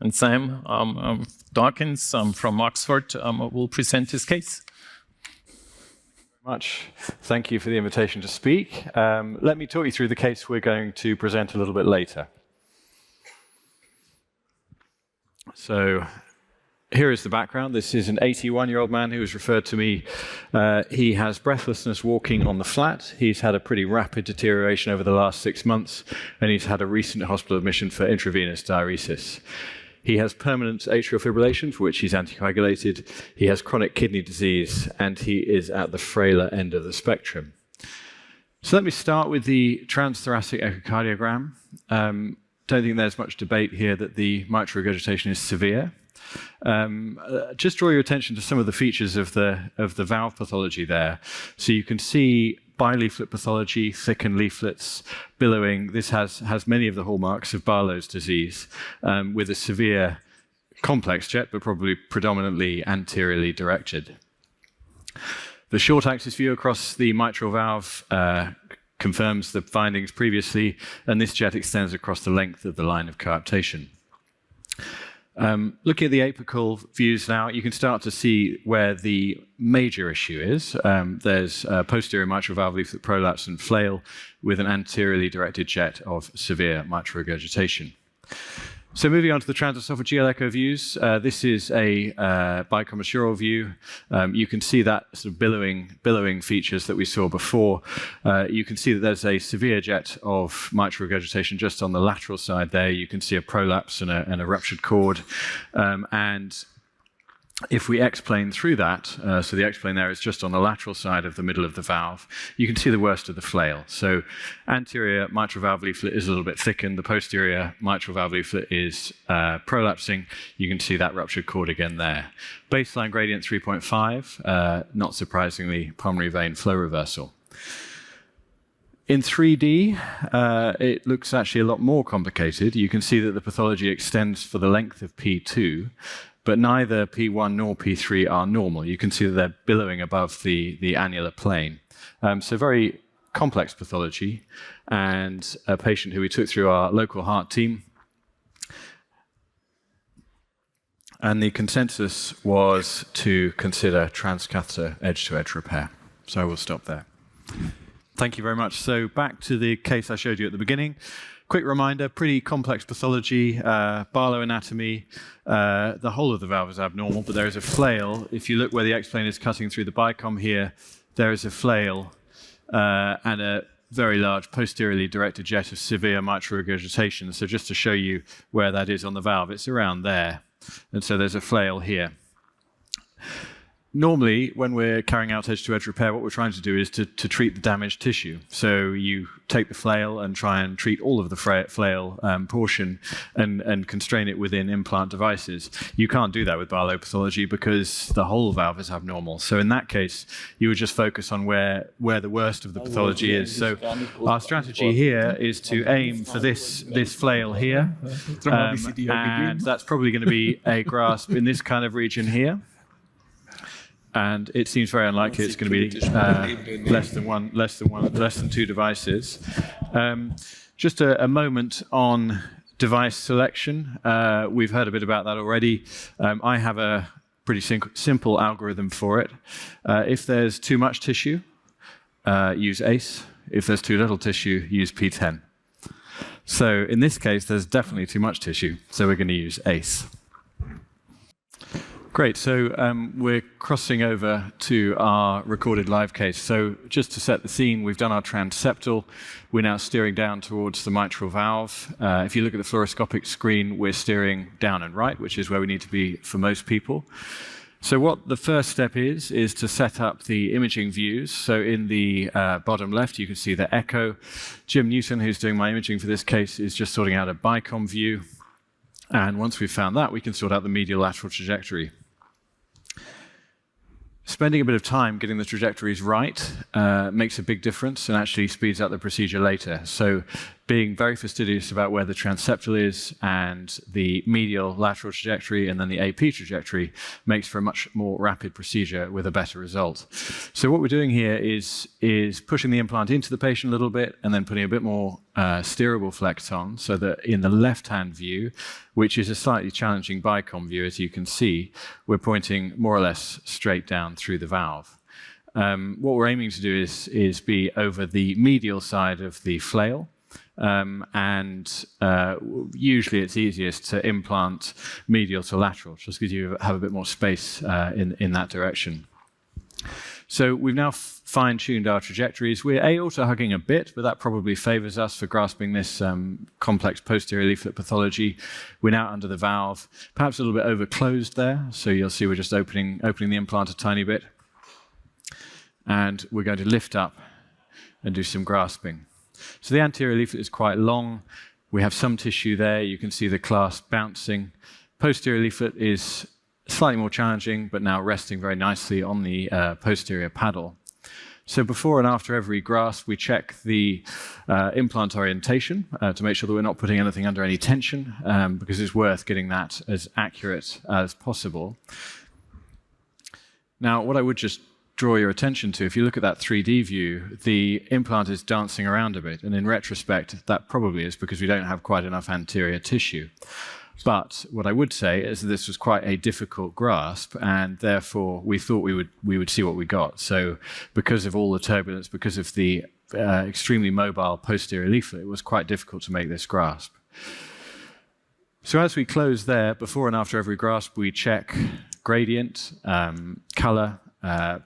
And Sam Dawkins from Oxford will present his case. Much. Thank you for the invitation to speak. Let me talk you through the case we're going to present a little bit later. So here is the background. This is an 81-year-old man who was referred to me. He has breathlessness walking on the flat. He's had a pretty rapid deterioration over the last 6 months, and he's had a recent hospital admission for intravenous diuresis. He has permanent atrial fibrillation, for which he's anticoagulated. He has chronic kidney disease, and he is at the frailer end of the spectrum. So let me start with the transthoracic echocardiogram. Don't think there's much debate here that the mitral regurgitation is severe. Just draw your attention to some of the features of the valve pathology there. So you can see bileaflet pathology, thickened leaflets, billowing. This has many of the hallmarks of Barlow's disease, with a severe complex jet, but probably predominantly anteriorly directed. The short axis view across the mitral valve confirms the findings previously, and this jet extends across the length of the line of coaptation. Looking at the apical views now, you can start to see where the major issue is. There's posterior mitral valve leaflet prolapse and flail with an anteriorly directed jet of severe mitral regurgitation. So moving on to the transesophageal echo views, this is a bicommisural view. You can see that sort of billowing features that we saw before. You can see that there's a severe jet of mitral regurgitation just on the lateral side there. You can see a prolapse and a ruptured cord. And if we X-plane through that, so the X-plane there is just on the lateral side of the middle of the valve, you can see the worst of the flail. So anterior mitral valve leaflet is a little bit thickened. The posterior mitral valve leaflet is prolapsing. You can see that ruptured cord again there. Baseline gradient 3.5, not surprisingly, pulmonary vein flow reversal. In 3D, it looks actually a lot more complicated. You can see that the pathology extends for the length of P2, but neither P1 nor P3 are normal. You can see that they're billowing above the annular plane. So very complex pathology, and a patient who we took through our local heart team. And the consensus was to consider transcatheter edge-to-edge repair. So I will stop there. Thank you very much. So back to the case I showed you at the beginning. Quick reminder, pretty complex pathology, Barlow anatomy. The whole of the valve is abnormal, but there is a flail. If you look where the X-plane is cutting through the bicom here, there is a flail and a very large posteriorly directed jet of severe mitral regurgitation. So just to show you where that is on the valve, it's around there. And so there's a flail here. Normally, when we're carrying out edge-to-edge repair, what we're trying to do is to treat the damaged tissue. So you take the flail and try and treat all of the flail portion and constrain it within implant devices. You can't do that with Barlow pathology because the whole valve is abnormal. So in that case, you would just focus on where the worst of the pathology is. So our strategy here is to aim for this flail here, and that's probably going to be a grasp in this kind of region here. And it seems very unlikely it's going to be less than two devices. Just a moment on device selection. We've heard a bit about that already. I have a pretty simple algorithm for it. If there's too much tissue, use ACE. If there's too little tissue, use P10. So in this case, there's definitely too much tissue, so we're going to use ACE. Great, so we're crossing over to our recorded live case. So just to set the scene, we've done our transeptal. We're now steering down towards the mitral valve. If you look at the fluoroscopic screen, we're steering down and right, which is where we need to be for most people. So what the first step is to set up the imaging views. So in the bottom left, you can see the echo. Jim Newton, who's doing my imaging for this case, is just sorting out a bicom view. And once we've found that, we can sort out the medial lateral trajectory. Spending a bit of time getting the trajectories right makes a big difference and actually speeds up the procedure later. So being very fastidious about where the transeptal is and the medial lateral trajectory and then the AP trajectory makes for a much more rapid procedure with a better result. So what we're doing here is pushing the implant into the patient a little bit and then putting a bit more steerable flex on, so that in the left-hand view, which is a slightly challenging bicom view, as you can see, we're pointing more or less straight down through the valve. What we're aiming to do is be over the medial side of the flail, usually it's easiest to implant medial to lateral, just because you have a bit more space in that direction. So we've now fine-tuned our trajectories. We're aorta hugging a bit, but that probably favors us for grasping this complex posterior leaflet pathology. We're now under the valve, perhaps a little bit over-closed there, so you'll see we're just opening the implant a tiny bit. And we're going to lift up and do some grasping. So the anterior leaflet is quite long. We have some tissue there. You can see the clasp bouncing. Posterior leaflet is slightly more challenging, but now resting very nicely on the posterior paddle. So before and after every grasp, we check the implant orientation to make sure that we're not putting anything under any tension, because it's worth getting that as accurate as possible. Now, what I would just draw your attention to, if you look at that 3D view, the implant is dancing around a bit, and in retrospect, that probably is because we don't have quite enough anterior tissue. But what I would say is that this was quite a difficult grasp, and therefore we thought we would see what we got. So because of all the turbulence, because of the extremely mobile posterior leaflet, it was quite difficult to make this grasp. So as we close there, before and after every grasp, we check gradient, color,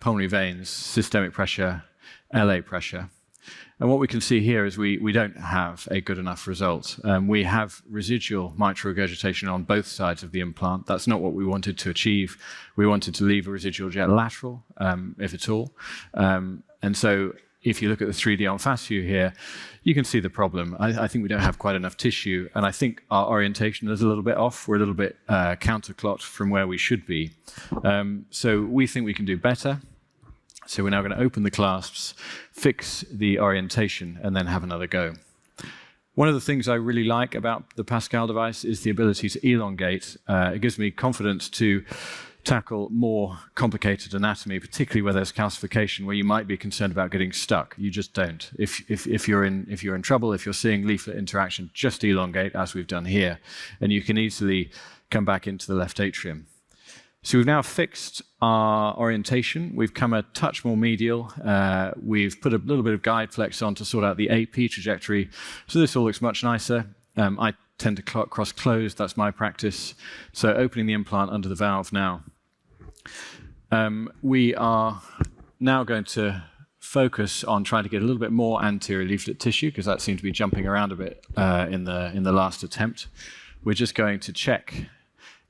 pulmonary veins, systemic pressure, LA pressure. And what we can see here is we don't have a good enough result. We have residual mitral regurgitation on both sides of the implant. That's not what we wanted to achieve. We wanted to leave a residual jet lateral, if at all. And so if you look at the 3D en face view here, you can see the problem. I think we don't have quite enough tissue, and I think our orientation is a little bit off. We're a little bit counterclocked from where we should be. So we think we can do better. So we're now going to open the clasps, fix the orientation, and then have another go. One of the things I really like about the PASCAL device is the ability to elongate. It gives me confidence to tackle more complicated anatomy, particularly where there's calcification, where you might be concerned about getting stuck. You just don't. If you're in trouble, if you're seeing leaflet interaction, just elongate, as we've done here, and you can easily come back into the left atrium. So we've now fixed our orientation. We've come a touch more medial. We've put a little bit of guide flex on to sort out the AP trajectory. So this all looks much nicer. I tend to cross-close. That's my practice. So opening the implant under the valve now. We are now going to focus on trying to get a little bit more anterior leaflet tissue, because that seemed to be jumping around a bit in the last attempt. We're just going to check.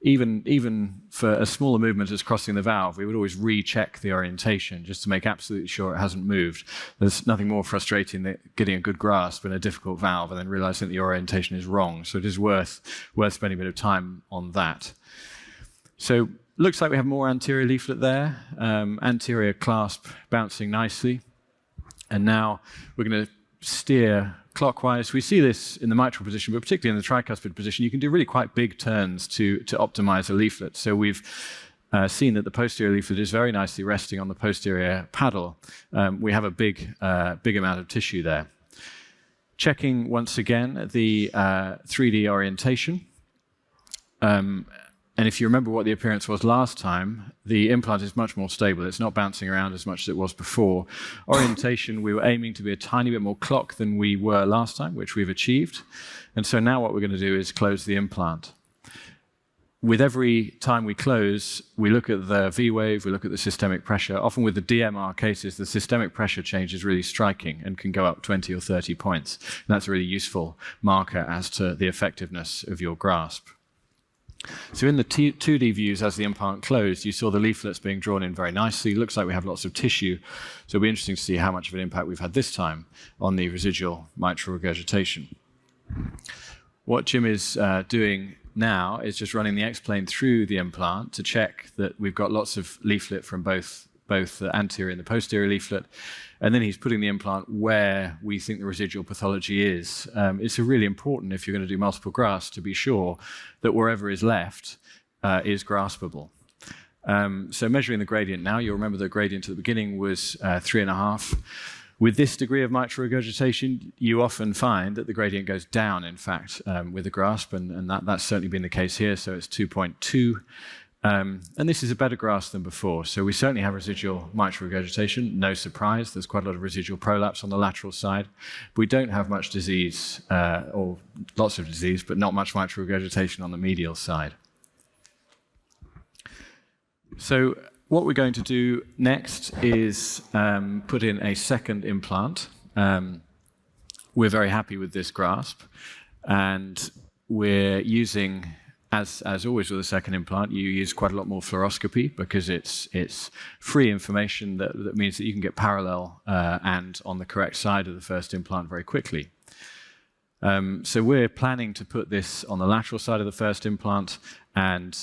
Even for a smaller movement as crossing the valve, we would always recheck the orientation just to make absolutely sure it hasn't moved. There's nothing more frustrating than getting a good grasp in a difficult valve and then realizing that the orientation is wrong. So it is worth spending a bit of time on that. So looks like we have more anterior leaflet there, anterior clasp bouncing nicely. And now we're going to steer clockwise. We see this in the mitral position, but particularly in the tricuspid position, you can do really quite big turns to optimize a leaflet. So we've seen that the posterior leaflet is very nicely resting on the posterior paddle. We have a big amount of tissue there. Checking once again the 3D orientation. And if you remember what the appearance was last time, the implant is much more stable. It's not bouncing around as much as it was before. Orientation, we were aiming to be a tiny bit more clock than we were last time, which we've achieved. And so now what we're going to do is close the implant. With every time we close, we look at the V wave, we look at the systemic pressure. Often with the DMR cases, the systemic pressure change is really striking and can go up 20 or 30 points. And that's a really useful marker as to the effectiveness of your grasp. So in the 2D views, as the implant closed, you saw the leaflets being drawn in very nicely. It looks like we have lots of tissue. So it'll be interesting to see how much of an impact we've had this time on the residual mitral regurgitation. What Jim is doing now is just running the X-plane through the implant to check that we've got lots of leaflet from both both the anterior and the posterior leaflet, and then he's putting the implant where we think the residual pathology is. It's really important if you're going to do multiple grafts to be sure that wherever is left is graspable. So measuring the gradient now, you'll remember the gradient at the beginning was 3.5. With this degree of mitral regurgitation, you often find that the gradient goes down, in fact, with the grasp, and that's certainly been the case here, so it's 2.2. And this is a better grasp than before, so we certainly have residual mitral regurgitation, no surprise. There's quite a lot of residual prolapse on the lateral side. We don't have much disease, or lots of disease, but not much mitral regurgitation on the medial side. So what we're going to do next is put in a second implant. We're very happy with this grasp, and we're using, as always with a second implant, you use quite a lot more fluoroscopy because it's free information that means that you can get parallel and on the correct side of the first implant very quickly. So we're planning to put this on the lateral side of the first implant and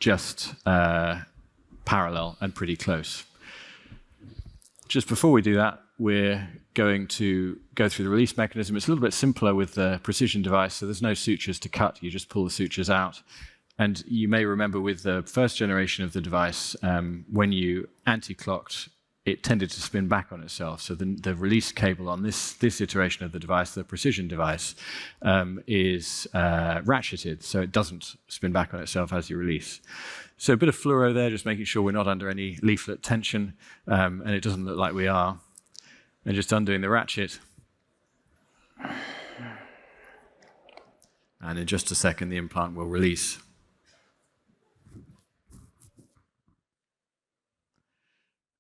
just parallel and pretty close. Just before we do that, we're going to go through the release mechanism. It's a little bit simpler with the Precision device, so there's no sutures to cut. You just pull the sutures out. And you may remember with the first generation of the device, when you anti-clocked, it tended to spin back on itself. So the release cable on this iteration of the device, the Precision device, is ratcheted, so it doesn't spin back on itself as you release. So a bit of fluoro there, just making sure we're not under any leaflet tension, and it doesn't look like we are. And just undoing the ratchet. And in just a second, the implant will release.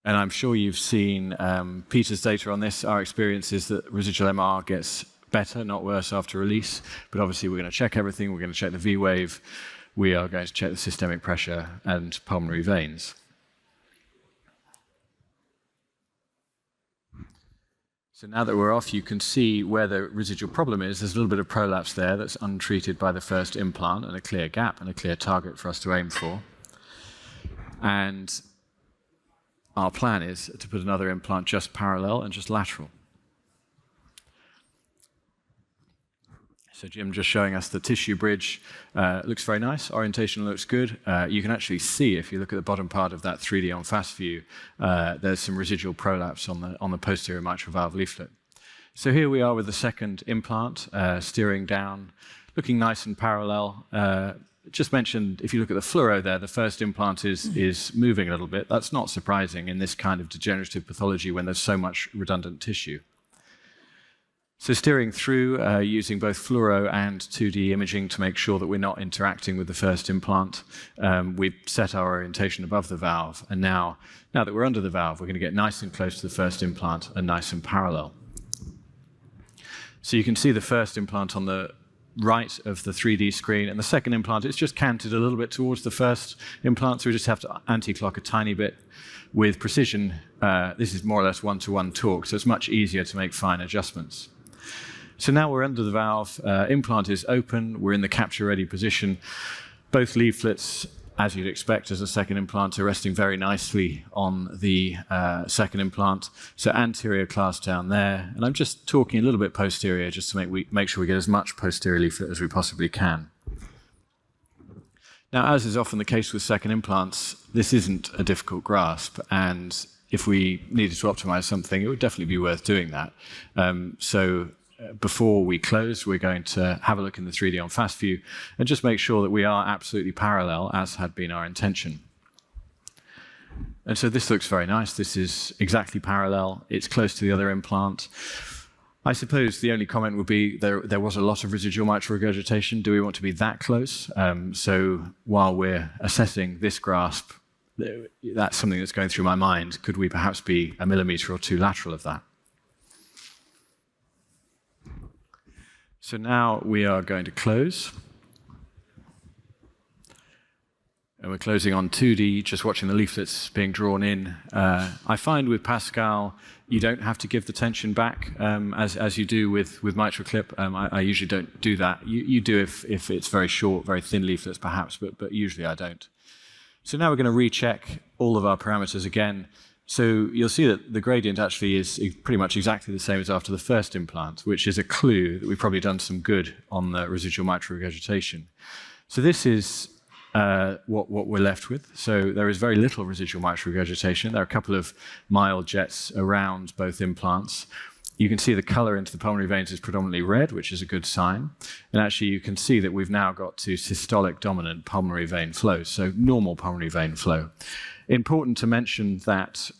And I'm sure you've seen Peter's data on this. Our experience is that residual MR gets better, not worse, after release. But obviously, we're going to check everything. We're going to check the V wave. We are going to check the systemic pressure and pulmonary veins. So now that we're off, you can see where the residual problem is. There's a little bit of prolapse there that's untreated by the first implant, and a clear gap and a clear target for us to aim for. And our plan is to put another implant just parallel and just lateral. So Jim just showing us the tissue bridge. Looks very nice. Orientation looks good. You can actually see, if you look at the bottom part of that 3D on fast view, there's some residual prolapse on the posterior mitral valve leaflet. So here we are with the second implant, steering down, looking nice and parallel. Just mentioned, if you look at the fluoro there, the first implant is moving a little bit. That's not surprising in this kind of degenerative pathology when there's so much redundant tissue. So steering through using both fluoro and 2D imaging to make sure that we're not interacting with the first implant. We've set our orientation above the valve, and now that we're under the valve, we're going to get nice and close to the first implant and nice and parallel. So you can see the first implant on the right of the 3D screen, and the second implant, it's just canted a little bit towards the first implant, so we just have to anti-clock a tiny bit. With Precision, this is more or less one-to-one torque, so it's much easier to make fine adjustments. So now we're under the valve, implant is open, we're in the capture-ready position. Both leaflets, as you'd expect as a second implant, are resting very nicely on the second implant. So anterior clasp down there, and I'm just talking a little bit posterior just to make sure we get as much posterior leaflet as we possibly can. Now, as is often the case with second implants, this isn't a difficult grasp, and if we needed to optimize something, it would definitely be worth doing that. Before we close, we're going to have a look in the 3D on fast view and just make sure that we are absolutely parallel, as had been our intention. And so this looks very nice. This is exactly parallel. It's close to the other implant. I suppose the only comment would be there was a lot of residual mitral regurgitation. Do we want to be that close? So while we're assessing this grasp, that's something that's going through my mind. Could we perhaps be a millimeter or two lateral of that? So now we are going to close. And we're closing on 2D, just watching the leaflets being drawn in. I find with PASCAL, you don't have to give the tension back as you do with mitral clip. I usually don't do that. You do if it's very short, very thin leaflets perhaps, but usually I don't. So now we're going to recheck all of our parameters again. So you'll see that the gradient actually is pretty much exactly the same as after the first implant, which is a clue that we've probably done some good on the residual mitral regurgitation. So this is what we're left with. So there is very little residual mitral regurgitation. There are a couple of mild jets around both implants. You can see the color into the pulmonary veins is predominantly red, which is a good sign. And actually, you can see that we've now got to systolic dominant pulmonary vein flow, so normal pulmonary vein flow. Important to mention that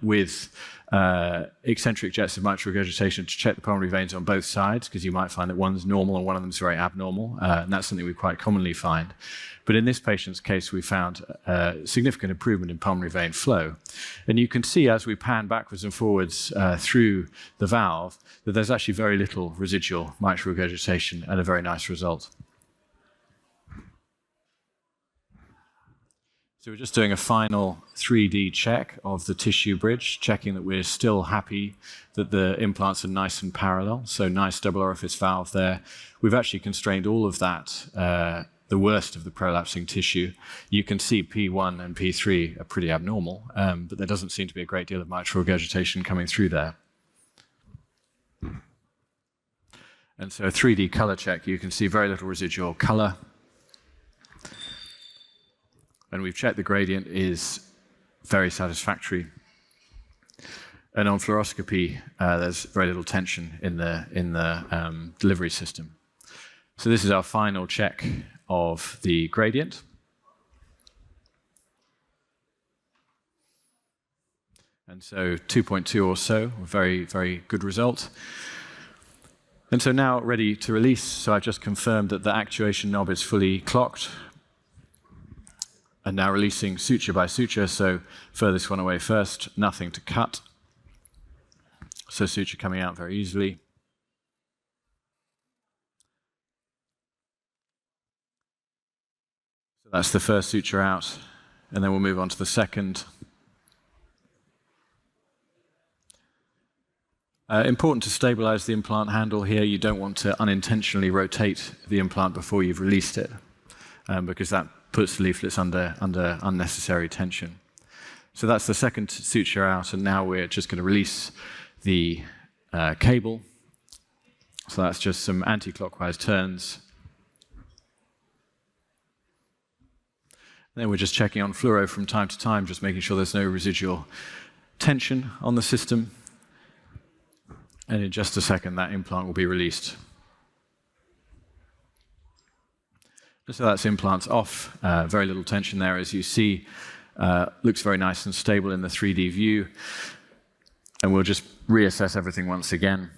with eccentric jets of mitral regurgitation, to check the pulmonary veins on both sides, because you might find that one's normal and one of them is very abnormal, and that's something we quite commonly find. But in this patient's case, we found significant improvement in pulmonary vein flow. And you can see as we pan backwards and forwards through the valve that there's actually very little residual mitral regurgitation and a very nice result. So we're just doing a final 3D check of the tissue bridge, checking that we're still happy that the implants are nice and parallel. So nice double orifice valve there. We've actually constrained all of that, the worst of the prolapsing tissue. You can see P1 and P3 are pretty abnormal, but there doesn't seem to be a great deal of mitral regurgitation coming through there. And so a 3D color check, you can see very little residual color. And we've checked the gradient is very satisfactory. And on fluoroscopy, there's very little tension in the delivery system. So this is our final check of the gradient. And so 2.2 or so, a very, very good result. And so now ready to release. So I've just confirmed that the actuation knob is fully clocked. And now releasing suture by suture, so furthest one away first, nothing to cut. So suture coming out very easily. So that's the first suture out, and then we'll move on to the second. Important to stabilize the implant handle here. You don't want to unintentionally rotate the implant before you've released it, because that puts the leaflets under unnecessary tension. So that's the second suture out, and now we're just going to release the cable. So that's just some anti-clockwise turns. And then we're just checking on fluoro from time to time, just making sure there's no residual tension on the system. And in just a second, that implant will be released. So that's implants off, very little tension there, as you see. Looks very nice and stable in the 3D view. And we'll just reassess everything once again,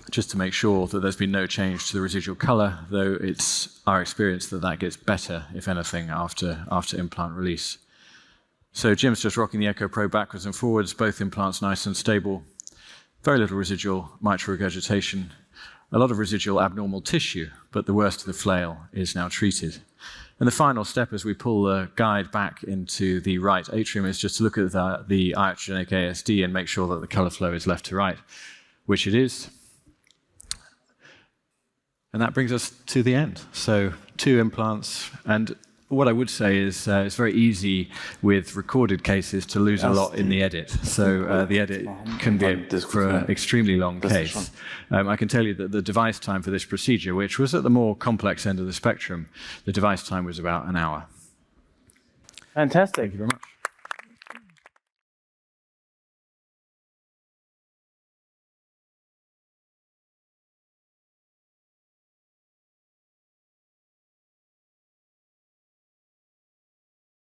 just to make sure that there's been no change to the residual color, though it's our experience that that gets better, if anything, after implant release. So Jim's just rocking the echo probe backwards and forwards, both implants nice and stable. Very little residual mitral regurgitation. A lot of residual abnormal tissue, but the worst of the flail is now treated. And the final step as we pull the guide back into the right atrium is just to look at the iatrogenic ASD and make sure that the color flow is left to right, which it is. And that brings us to the end. So 2 implants, and what I would say is it's very easy with recorded cases to lose a lot in the edit. So the edit can be for an extremely long case. I can tell you that the device time for this procedure, which was at the more complex end of the spectrum, the device time was about an hour. Fantastic. Thank you very much.